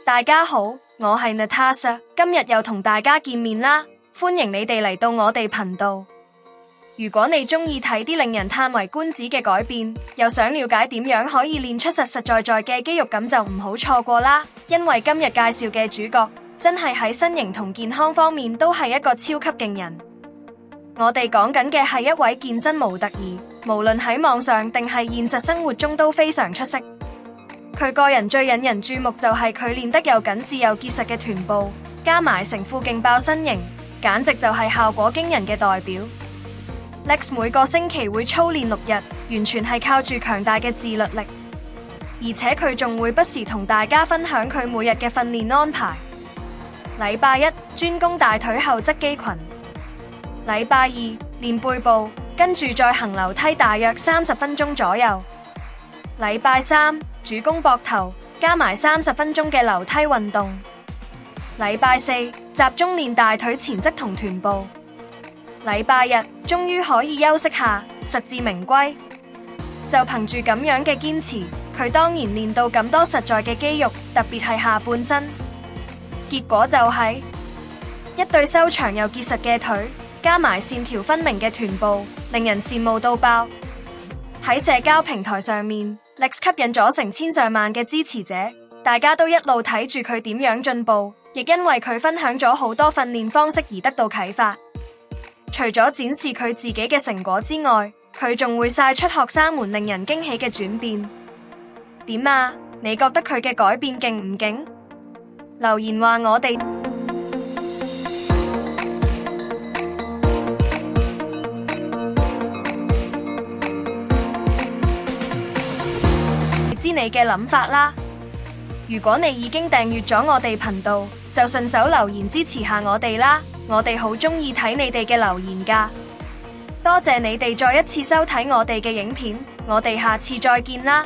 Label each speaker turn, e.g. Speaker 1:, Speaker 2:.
Speaker 1: 大家好，我係 Natasha， 今日又同大家見面啦，歡迎你哋嚟到我哋頻道。如果你鍾意睇啲令人嘆為觀止嘅改變，又想了解點樣可以練出實實在在嘅肌肉，咁就唔好錯過啦，因為今日介紹嘅主角真係喺身形同健康方面都係一個超級勁人。我哋講緊嘅係一位健身模特兒，無論喺網上定係現實生活中都非常出色。佢個人最引人注目就係佢練得又緊緻又結實嘅臀部，加埋成副勁爆身形，簡直就係效果驚人嘅代表。Lex 每個星期會操練6日，完全係靠住強大嘅自律力，而且佢仲會不時同大家分享佢每日嘅訓練安排。禮拜一專攻大腿後側肌群，禮拜二練背部，跟住再行樓梯大約30分鐘左右。禮拜三主攻膊頭，加埋30分鐘嘅樓梯運動。禮拜四集中練大腿前側同臀部。禮拜日終於可以休息下，實至名歸。就憑住咁樣嘅堅持，佢當然練到咁多實在嘅肌肉，特別係下半身。結果就係一對修長又結實嘅腿，加埋線條分明嘅臀部，令人羨慕到爆。喺社交平台上面，Lex 吸引咗成千上萬嘅支持者，大家都一路睇住佢點樣進步，亦因為佢分享咗好多訓練方式而得到啟發。除咗展示佢自己嘅成果之外，佢仲會曬出學生們令人驚喜嘅轉變。點啊？你覺得佢嘅改變勁唔勁？留言話我哋知你嘅諗法啦。如果你已經訂閱咗我哋頻道，就順手留言支持下我哋啦。我哋好鍾意睇你哋嘅留言㗎。多謝你哋再一次收睇我哋嘅影片，我哋下次再見啦。